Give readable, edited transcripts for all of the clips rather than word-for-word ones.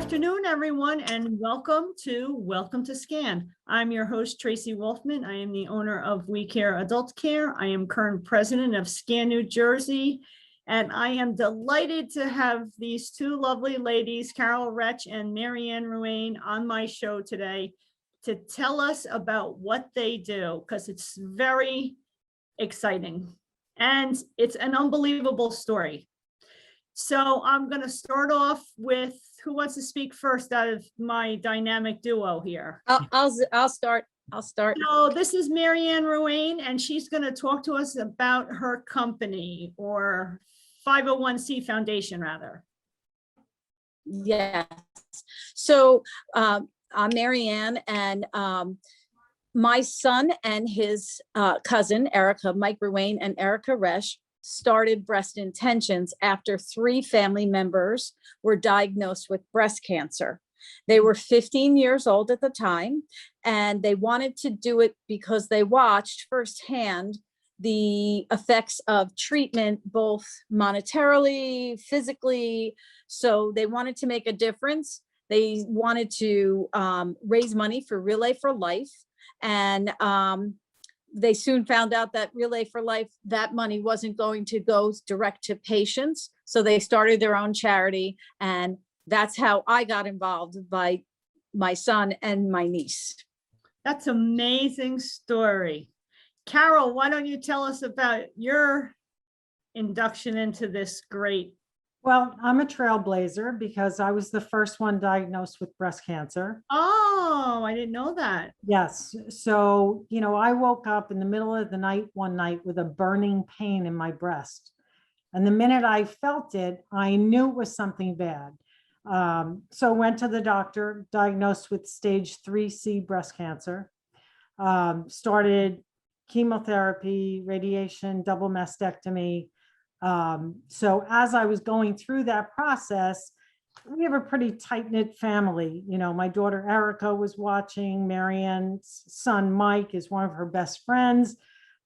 afternoon, everyone, and welcome to SCAN. I'm your host, Tracey Wolfman. I am the owner of We Care Adult Care. I am current president of SCAN New Jersey, and I am delighted to have these two lovely ladies, Rech and Marianne Ruane, on my show today to tell us about what they do, because it's very exciting and it's an unbelievable story. So I'm going to start off with who wants to speak first out of my dynamic duo here. I'll start. So this is Marianne Ruane, and she's going to talk to us about her company, or 501c foundation, rather. Yes. So I'm Marianne, and my son and his cousin, Erica, Mike Ruane and Erica Rech, started Breast Intentions after 3 family members were diagnosed with breast cancer. They were 15 years old at the time, and they wanted to do it because they watched firsthand the effects of treatment, both monetarily, physically. So they wanted to make a difference. They wanted to raise money for Relay for Life, and they soon found out that Relay for Life, that money wasn't going to go direct to patients. So they started their own charity. And that's how I got involved, by my son and my niece. That's an amazing story. Carol, why don't you tell us about your induction into this great? Well, I'm a trailblazer because I was the first one diagnosed with breast cancer. Oh, I didn't know that. Yes. So, I woke up in the middle of the night one night with a burning pain in my breast. And the minute I felt it, I knew it was something bad. So went to the doctor, diagnosed with stage 3C breast cancer, started chemotherapy, radiation, double mastectomy. So as I was going through that process, we have a pretty tight-knit family. My daughter Erica was watching. Marianne's son Mike is one of her best friends.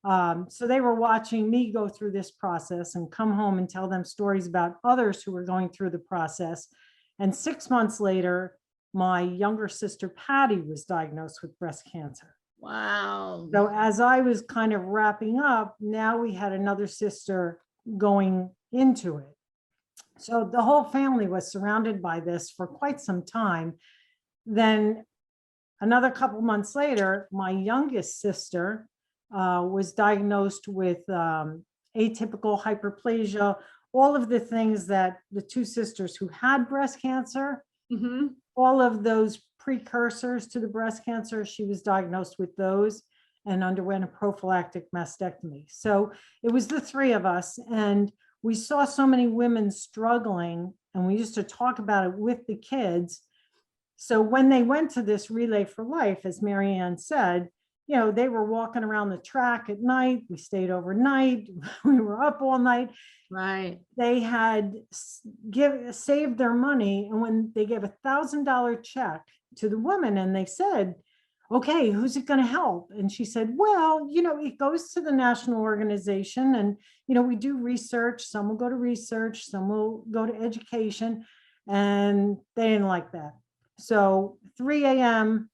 So they were watching me go through this process and come home and tell them stories about others who were going through the process. And 6 months later, my younger sister Patty was diagnosed with breast cancer. Wow. So as I was kind of wrapping up, now we had another sister going into it. So the whole family was surrounded by this for quite some time. Then another couple months later, my youngest sister was diagnosed with atypical hyperplasia, all of the things that the 2 sisters who had breast cancer, all of those precursors to the breast cancer, she was diagnosed with those and underwent a prophylactic mastectomy. So it was the 3 of us, and we saw so many women struggling, and we used to talk about it with the kids. So when they went to this Relay for Life, as Marianne said, they were walking around the track at night. We stayed overnight. We were up all night. Right. They had saved their money. And when they gave $1,000 check to the woman, and they said, okay, who's it going to help? And she said, well, it goes to the national organization, and, we do research. Some will go to research, some will go to education, and they didn't like that. So 3 a.m.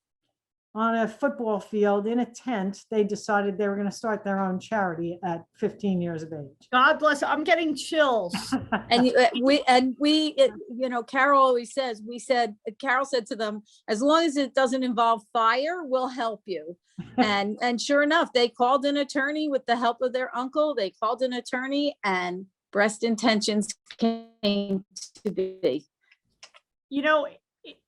on a football field in a tent, they decided they were going to start their own charity at 15 years of age. God bless. I'm getting chills. And we, Carol always says, Carol said to them, as long as it doesn't involve fire, we'll help you. And sure enough, they called an attorney with the help of their uncle. They called an attorney, and Breast Intentions came to be.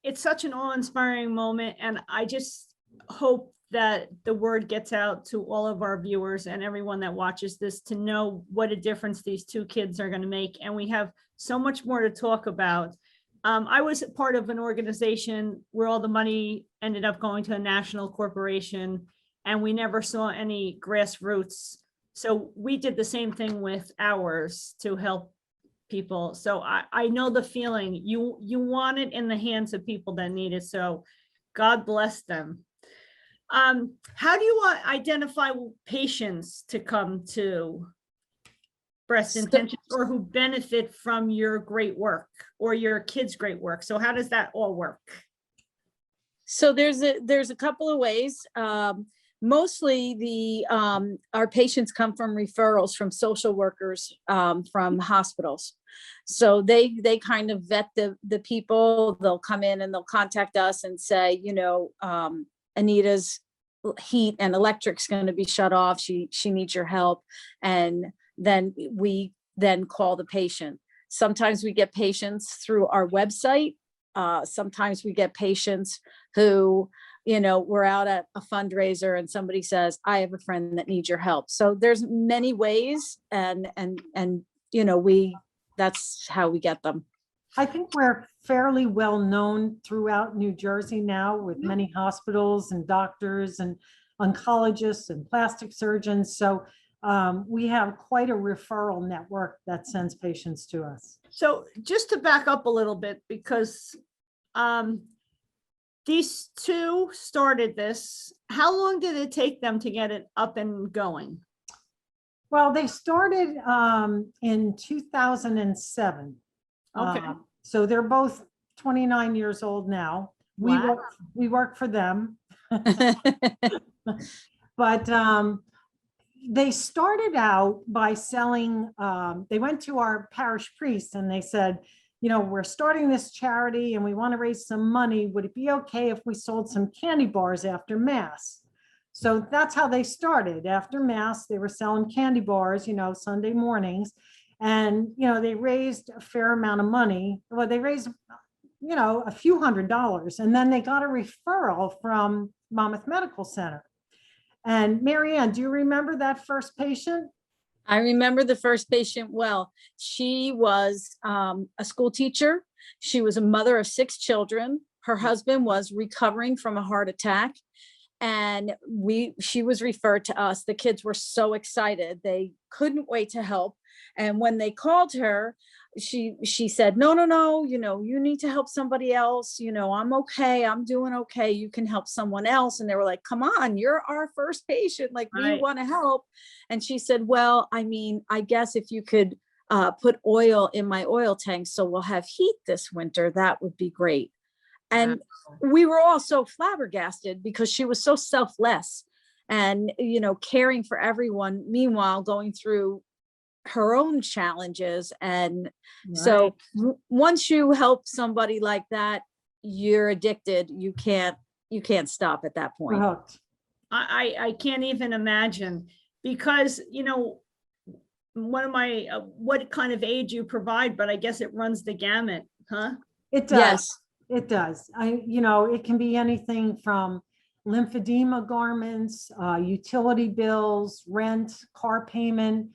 It's such an awe-inspiring moment, and I just hope that the word gets out to all of our viewers and everyone that watches this to know what a difference these 2 kids are going to make. And we have so much more to talk about. I was part of an organization where all the money ended up going to a national corporation, and we never saw any grassroots. So we did the same thing with ours to help people. So I know the feeling. You want it in the hands of people that need it. So God bless them. How do you identify patients to come to breast So- intentions or who benefit from your great work or your kids' great work. So how does that all work? So there's a couple of ways. Mostly our patients come from referrals from social workers, from hospitals. So they kind of vet the people. They'll come in and they'll contact us and say, Anita's heat and electric's going to be shut off. She needs your help. And then we then call the patient. Sometimes we get patients through our website. Sometimes we get patients who, we're out at a fundraiser and somebody says, I have a friend that needs your help. So there's many ways and that's how we get them. I think we're fairly well known throughout New Jersey now with many hospitals and doctors and oncologists and plastic surgeons. So we have quite a referral network that sends patients to us. So just to back up a little bit, because these two started this, how long did it take them to get it up and going? Well, they started in 2007. Okay. So they're both 29 years old now. Wow. We work for them. But they started out by selling, they went to our parish priest and they said, we're starting this charity and we want to raise some money. Would it be okay if we sold some candy bars after Mass? So that's how they started. After Mass, they were selling candy bars, Sunday mornings. And, they raised a fair amount of money. Well, they raised, a few $100s. And then they got a referral from Monmouth Medical Center. And Marianne, do you remember that first patient? I remember the first patient well. She was a school teacher. She was a mother of 6 children. Her husband was recovering from a heart attack. And she was referred to us. The kids were so excited. They couldn't wait to help. And when they called her, she said, no, you need to help somebody else. I'm okay. I'm doing okay. You can help someone else. And they were like, come on, you're our first patient. Like, we Right. want to help. And she said, well, I guess if you could put oil in my oil tank so we'll have heat this winter, that would be great. And we were all so flabbergasted because she was so selfless and, caring for everyone, meanwhile going through her own challenges. And so once you help somebody like that, you're addicted. You can't stop at that point. I can't even imagine, because, one of my, what kind of aid you provide, but I guess it runs the gamut, huh? It does. Yes. It does. It can be anything from lymphedema garments, utility bills, rent, car payment.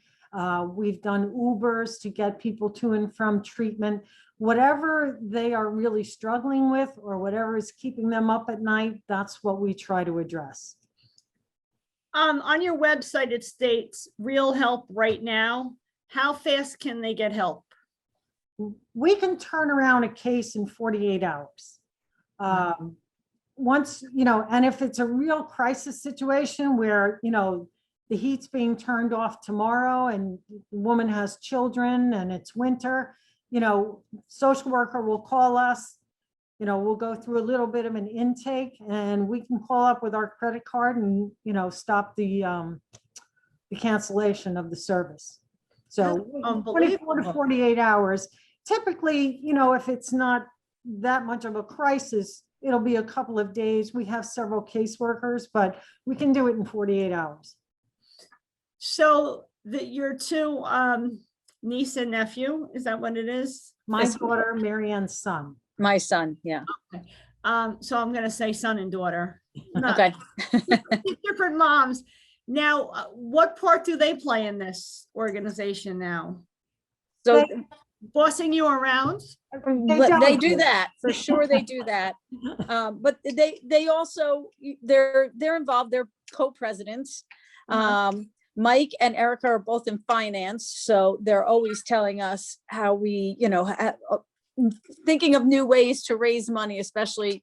We've done Ubers to get people to and from treatment. Whatever they are really struggling with or whatever is keeping them up at night, that's what we try to address. On your website, it states real help right now. How fast can they get help? We can turn around a case in 48 hours. Once, and if it's a real crisis situation where, the heat's being turned off tomorrow and the woman has children and it's winter, social worker will call us, we'll go through a little bit of an intake and we can call up with our credit card and, stop the cancellation of the service. So 24 to 48 hours. Typically, if it's not that much of a crisis, it'll be a couple of days. We have several caseworkers, but we can do it in 48 hours. So your two niece and nephew, is that what it is? My daughter, Marianne's son. My son. Yeah. Okay. So I'm going to say son and daughter. Okay. Different moms. Now, what part do they play in this organization now? So Bossing you around? they do that for sure. They do that. But they also, they're involved. They're co-presidents. Mike and Erica are both in finance. So they're always telling us how we, thinking of new ways to raise money, especially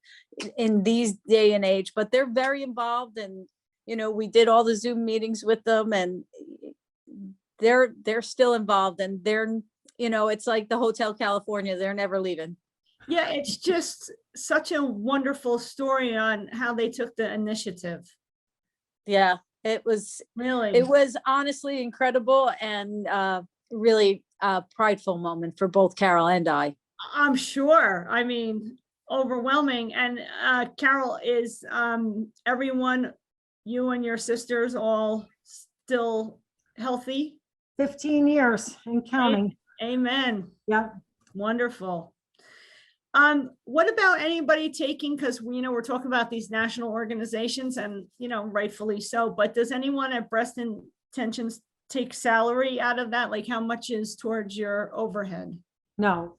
in these day and age, but they're very involved. And, we did all the Zoom meetings with them and they're still involved, and it's like the Hotel California, they're never leaving. Yeah, it's just such a wonderful story on how they took the initiative. Yeah, it was honestly incredible, and really a prideful moment for both Carol and I. I'm sure. I mean, overwhelming. And Carol, is everyone, you and your sisters, all still healthy? 15 years and counting. Amen. Yeah. Wonderful. What about anybody taking, because we're talking about these national organizations, and rightfully so, but does anyone at Breast Intentions take salary out of that? Like, how much is towards your overhead? No,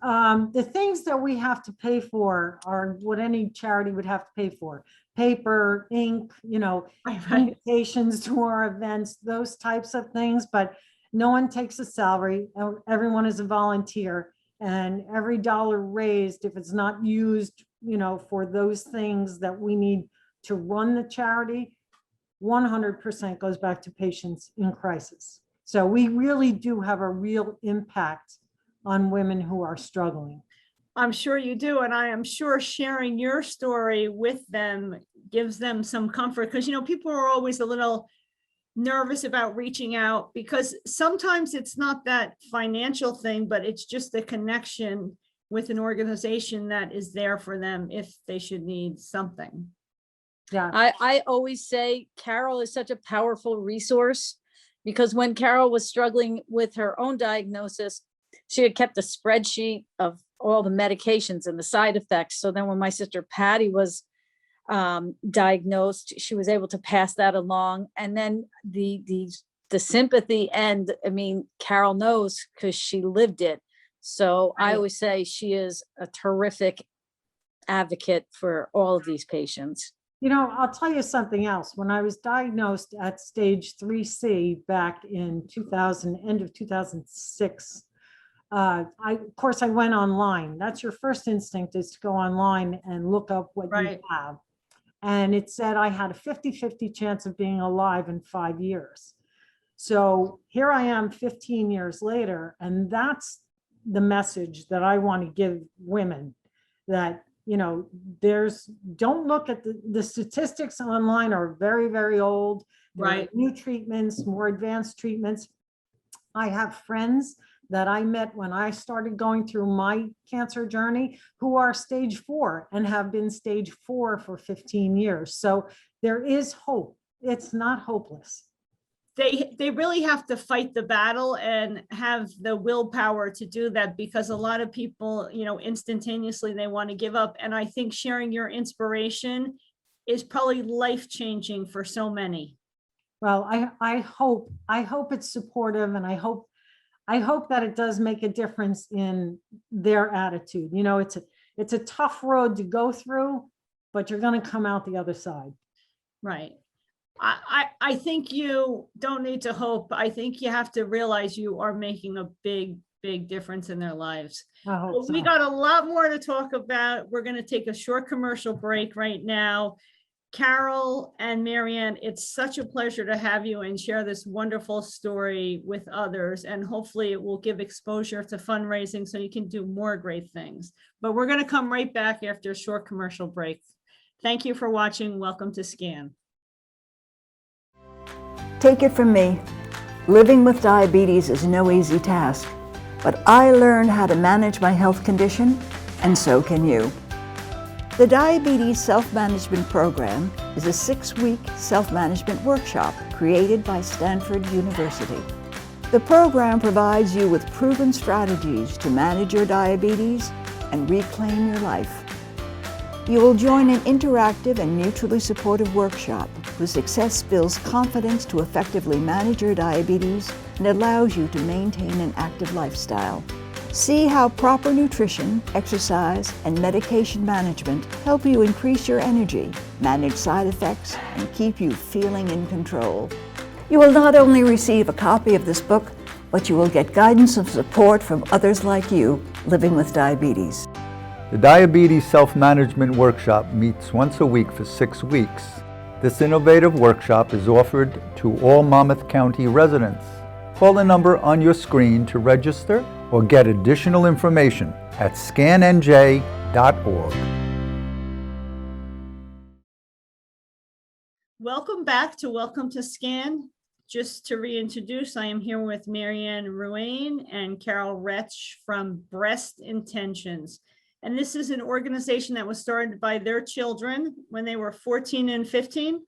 the things that we have to pay for are what any charity would have to pay for: paper, ink, invitations to our events, those types of things. But no one takes a salary. Everyone is a volunteer, and every dollar raised, if it's not used, for those things that we need to run the charity, 100% goes back to patients in crisis. So we really do have a real impact on women who are struggling. I'm sure you do. And I am sure sharing your story with them gives them some comfort, because, people are always a little nervous about reaching out, because sometimes it's not that financial thing, but it's just the connection with an organization that is there for them if they should need something. Yeah. I always say Carol is such a powerful resource, because when Carol was struggling with her own diagnosis, she had kept a spreadsheet of all the medications and the side effects. So then when my sister Patty was diagnosed, she was able to pass that along. And then the sympathy end, Carol knows, because she lived it. So I always say she is a terrific advocate for all of these patients. I'll tell you something else. When I was diagnosed at stage 3C back in end of 2006, of course I went online. That's your first instinct, is to go online and look up what you have. And it said I had a 50-50 chance of being alive in 5 years. So here I am 15 years later, and that's the message that I want to give women, that don't look at the statistics online are very, very old. There are new treatments, more advanced treatments. I have friends that I met when I started going through my cancer journey who are stage 4 and have been stage 4 for 15 years. So there is hope. It's not hopeless. They really have to fight the battle and have the willpower to do that, because a lot of people, instantaneously they want to give up. And I think sharing your inspiration is probably life-changing for so many. Well, I hope it's supportive, and I hope that it does make a difference in their attitude. It's a tough road to go through, but you're going to come out the other side. Right. I think you don't need to hope. I think you have to realize you are making a big, big difference in their lives. So. We got a lot more to talk about. We're going to take a short commercial break right now. Carol and Marianne, it's such a pleasure to have you and share this wonderful story with others. And hopefully it will give exposure to fundraising so you can do more great things. But we're going to come right back after a short commercial break. Thank you for watching. Welcome to SCAN. Take it from me, living with diabetes is no easy task, but I learned how to manage my health condition, and so can you. The Diabetes Self-Management Program is a 6-week self-management workshop created by Stanford University. The program provides you with proven strategies to manage your diabetes and reclaim your life. You will join an interactive and mutually supportive workshop whose success builds confidence to effectively manage your diabetes and allows you to maintain an active lifestyle. See how proper nutrition, exercise, and medication management help you increase your energy, manage side effects, and keep you feeling in control. You will not only receive a copy of this book, but you will get guidance and support from others like you living with diabetes. The Diabetes Self-Management Workshop meets once a week for 6 weeks. This innovative workshop is offered to all Monmouth County residents. call the number on your screen to register or get additional information at scannj.org. Welcome back to Welcome to Scan. Just to reintroduce, I am here with Marianne Ruane and Carol Rech from Breast Intentions. And this is an organization that was started by their children when they were 14 and 15.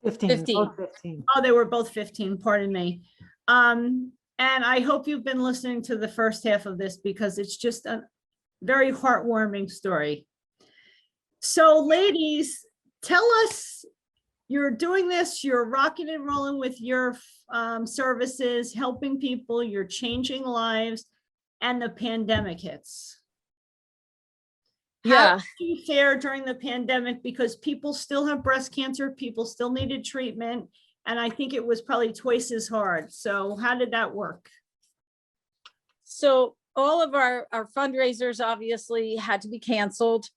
15. Both 15. Oh, they were both 15, pardon me. And I hope you've been listening to the first half of this because it's just a very heartwarming story. So ladies, tell us, you're doing this, you're rocking and rolling with your services, helping people, you're changing lives, and the pandemic hits. Yeah. How did you fare during the pandemic? Because people still have breast cancer, people still needed treatment, and I think it was probably twice as hard. So how did that work? So all of our fundraisers obviously had to be canceled.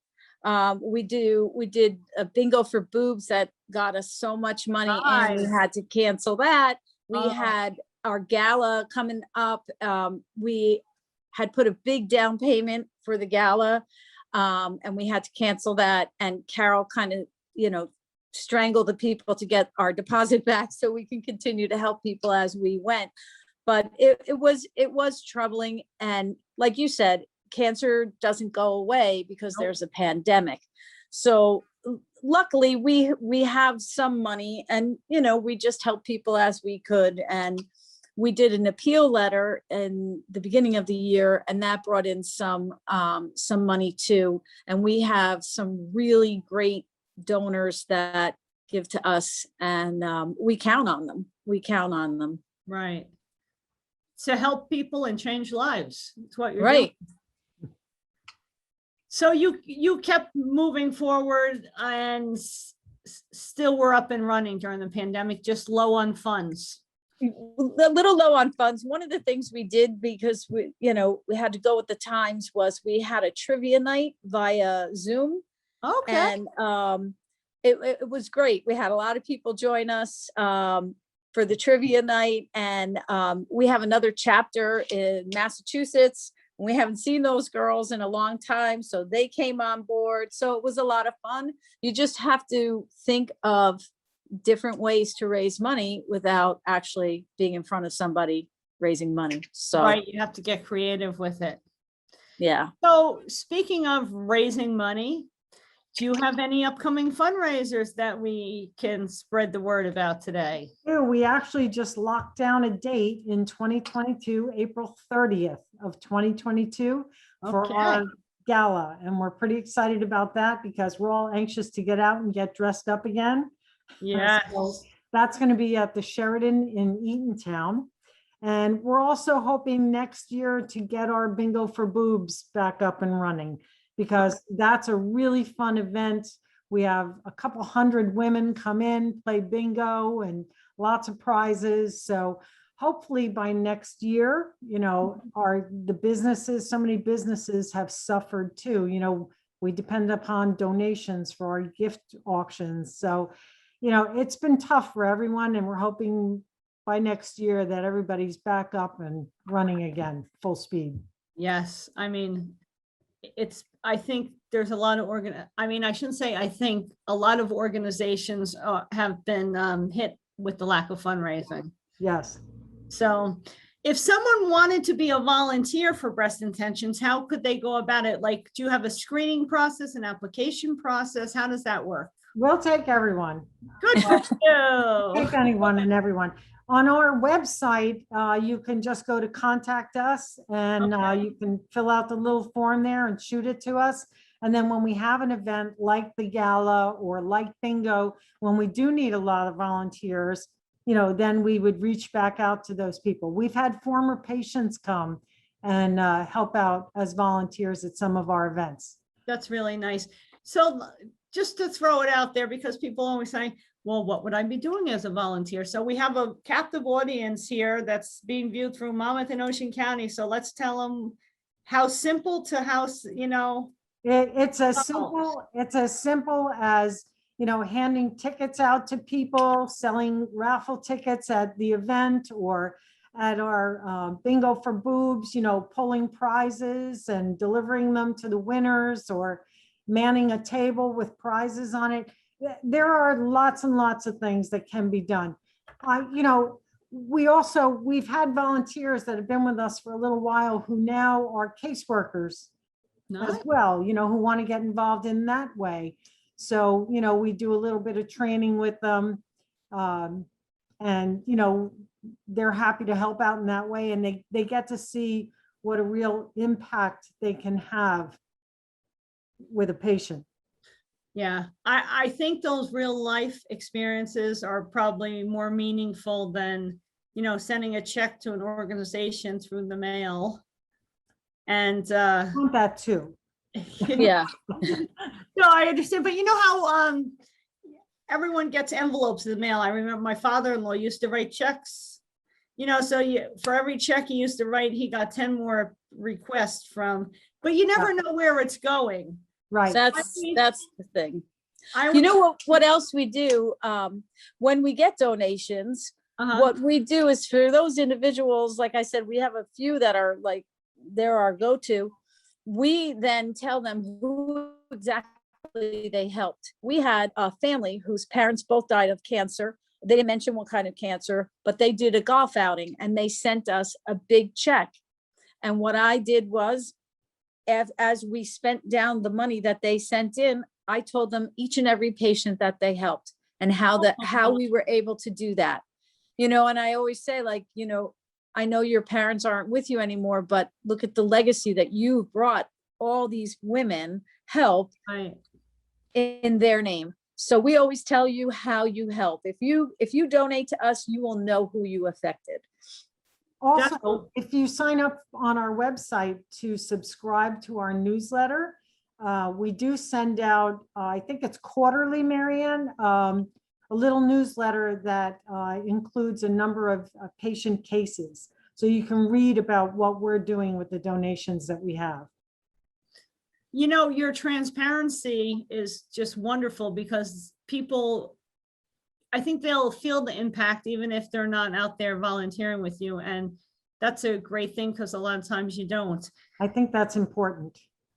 We did a bingo for boobs that got us so much money and we Nice. had to cancel that. We Oh. had our gala coming up. We had put a big down payment for the gala. And we had to cancel that, and Carol kind of, strangled the people to get our deposit back so we can continue to help people as we went. But it was troubling. And like you said, cancer doesn't go away because there's a pandemic. So luckily we have some money, and, we just help people as we could. And we did an appeal letter in the beginning of the year, and that brought in some money too. And we have some really great donors that give to us, and we count on them. Right. To help people and change lives. That's what you're Right. doing. So you kept moving forward and still were up and running during the pandemic, just low on funds. A little low on funds. One of the things we did, because we had to go with the times, was we had a trivia night via Zoom. Okay. And it was great. We had a lot of people join us for the trivia night. And we have another chapter in Massachusetts. And we haven't seen those girls in a long time, so they came on board. So it was a lot of fun. You just have to think of different ways to raise money without actually being in front of somebody raising money. So Right, you have to get creative with it. yeah. So speaking of raising money, do you have any upcoming fundraisers that we can spread the word about today? Yeah, we actually just locked down a date in 2022, April 30th of 2022 for Okay. our gala. And we're pretty excited about that because we're all anxious to get out and get dressed up again. Yeah. So that's going to be at the Sheridan in Eatontown. And we're also hoping next year to get our bingo for boobs back up and running, because that's a really fun event. We have a couple hundred women come in, play bingo, and lots of prizes. So hopefully by next year, the businesses, so many businesses have suffered too. We depend upon donations for our gift auctions. So, it's been tough for everyone, and we're hoping by next year that everybody's back up and running again, full speed. Yes, I mean, I think there's a lot of I shouldn't say I think, a lot of organizations have been hit with the lack of fundraising. Yes. So if someone wanted to be a volunteer for Breast Intentions, how could they go about it? Like, do you have a screening process, an application process? How does that work? We'll take everyone. Good for you. Take anyone and everyone. On our website, you can just go to contact us, and Okay. you can fill out the little form there and shoot it to us. And then when we have an event like the gala or like bingo, when we do need a lot of volunteers, then we would reach back out to those people. We've had former patients come and help out as volunteers at some of our events. That's really nice. So just to throw it out there, because people always say, well, what would I be doing as a volunteer? So we have a captive audience here that's being viewed through Monmouth and Ocean County. So let's tell them how simple to how, It's as simple as, handing tickets out to people, selling raffle tickets at the event, or at our bingo for boobs, pulling prizes and delivering them to the winners, or manning a table with prizes on it. There are lots and lots of things that can be done. We've had volunteers that have been with us for a little while who now are caseworkers as well, who want to get involved in that way. So, we do a little bit of training with them. And, they're happy to help out in that way. And they get to see what a real impact they can have with a patient. Yeah, I think those real life experiences are probably more meaningful than, sending a check to an organization through the mail. And I want that too. Yeah. No, I understand, but you know how everyone gets envelopes in the mail. I remember my father-in-law used to write checks, so for every check he used to write, he got 10 more requests from, but you never know where it's going. Right. That's the thing. I You know what else we do when we get donations? What we do is for those individuals, like I said, we have a few that are like, they're our go-to. We then tell them who exactly they helped. We had a family whose parents both died of cancer. They didn't mention what kind of cancer, but they did a golf outing and they sent us a big check. And what I did was, as we spent down the money that they sent in, I told them each and every patient that they helped and how we were able to do that. And I always say, like, I know your parents aren't with you anymore, but look at the legacy that you brought all these women help in their name. So we always tell you how you help. If you donate to us, you will know who you affected. Also, if you sign up on our website to subscribe to our newsletter, we do send out, I think it's quarterly, Marianne, a little newsletter that includes a number of patient cases. So you can read about what we're doing with the donations that we have. Your transparency is just wonderful because people, I think they'll feel the impact even if they're not out there volunteering with you. And that's a great thing because a lot of times you don't. I think that's important.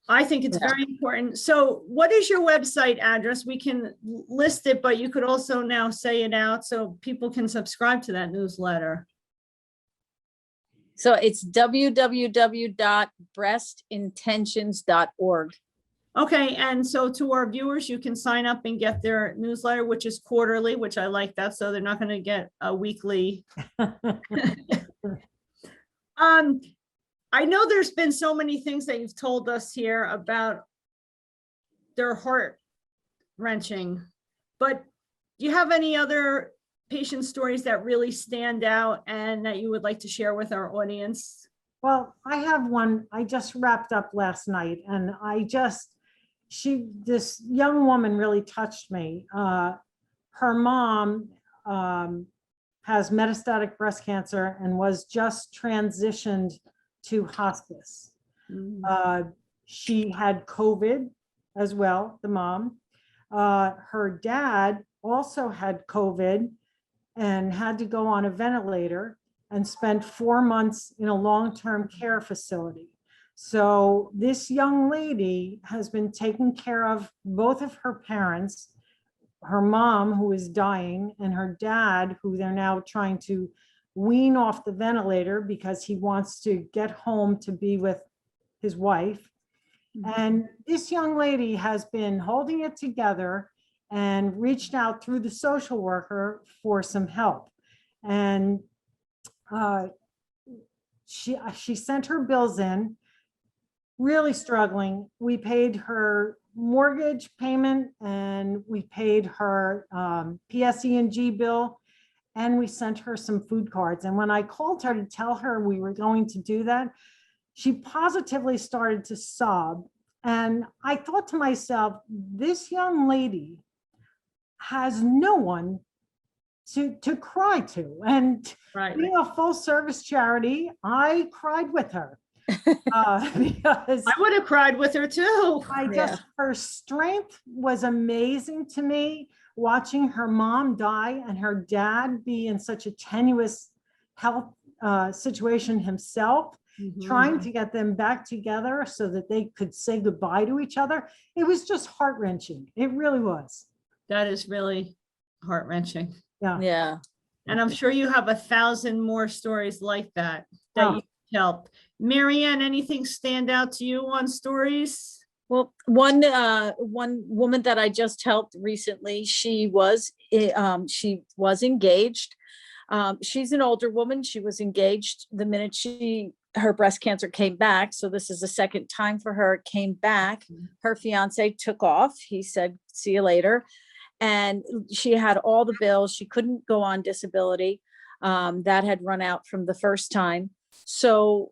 I think it's very important. So what is your website address? We can list it, but you could also now say it out so people can subscribe to that newsletter. So it's www.breastintentions.org. Okay, and so to our viewers, you can sign up and get their newsletter, which is quarterly, which I like that. So they're not going to get a weekly. I know there's been so many things that you've told us here about their heart wrenching, but do you have any other patient stories that really stand out and that you would like to share with our audience? Well, I have one I just wrapped up last night, and this young woman really touched me. Her mom has metastatic breast cancer and was just transitioned to hospice. She had COVID as well, the mom. Her dad also had COVID and had to go on a ventilator and spent 4 months in a long-term care facility. So this young lady has been taking care of both of her parents, her mom, who is dying, and her dad, who they're now trying to wean off the ventilator because he wants to get home to be with his wife. And this young lady has been holding it together and reached out through the social worker for some help. And she sent her bills in, really struggling. We paid her mortgage payment and we paid her PSE&G bill, and we sent her some food cards. And when I called her to tell her we were going to do that, she positively started to sob. And I thought to myself, this young lady has no one to cry to. And being a full service charity, I cried with her. Because I would have cried with her too. Her strength was amazing to me, watching her mom die and her dad be in such a tenuous health situation himself, Mhm. trying to get them back together so that they could say goodbye to each other. It was just heart-wrenching. It really was. That is really heart-wrenching. Yeah. Yeah. And I'm sure you have 1,000 more stories like that Oh. you helped. Marianne, anything stand out to you on stories? Well, one woman that I just helped recently, she was engaged. She's an older woman. She was engaged the minute her breast cancer came back. So this is the second time for her. It came back. Her fiance took off. He said, "See you later." And she had all the bills. She couldn't go on disability. That had run out from the first time. So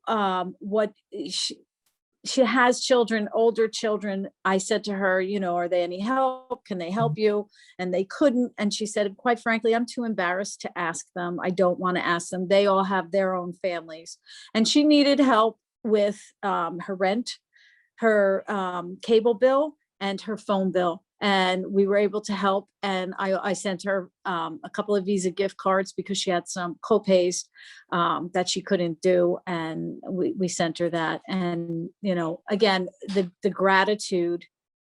she has children, older children. I said to her, are they any help? Can they help you? And they couldn't. And she said, quite frankly, I'm too embarrassed to ask them. I don't want to ask them. They all have their own families. And she needed help with her rent, her cable bill, and her phone bill. And we were able to help. And I sent her a couple of Visa gift cards because she had some co-pays that she couldn't do. And we sent her that. And, again, the gratitude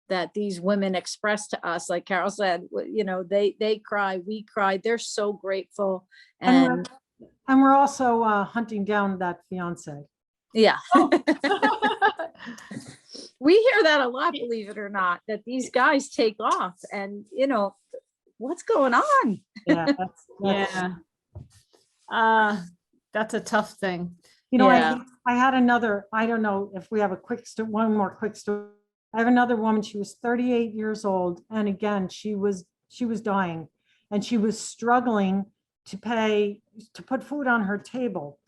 that these women express to us, like Carol said, they cry, we cry. They're so grateful. And we're also hunting down that fiance. Yeah. We hear that a lot, believe it or not, that these guys take off and, what's going on? Yeah. Yeah. That's a tough thing. Yeah. I had another, I don't know if we have one more quick story. I have another woman, she was 38 years old. And again, she was dying and she was struggling to put food on her table.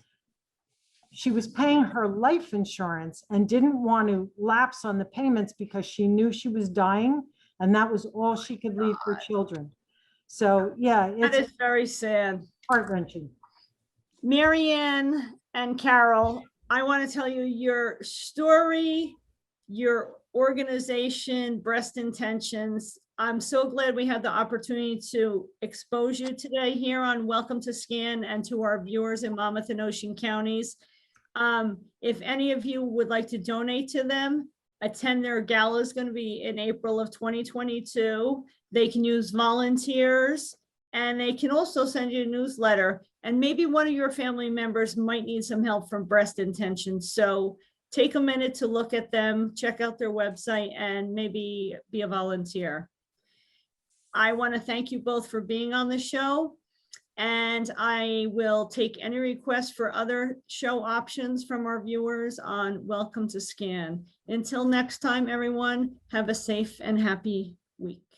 She was paying her life insurance and didn't want to lapse on the payments because she knew she was dying and that was all she could leave for children. So yeah, That it's is very sad. heart-wrenching. Marianne and Carol, I want to tell you your story, your organization, Breast Intentions. I'm so glad we had the opportunity to expose you today here on Welcome to Scan and to our viewers in Monmouth and Ocean counties. If any of you would like to donate to them, attend their gala is going to be in April of 2022. They can use volunteers and they can also send you a newsletter. And maybe one of your family members might need some help from Breast Intentions. So take a minute to look at them, check out their website, and maybe be a volunteer. I want to thank you both for being on the show. And I will take any requests for other show options from our viewers on Welcome to Scan. Until next time, everyone, have a safe and happy week.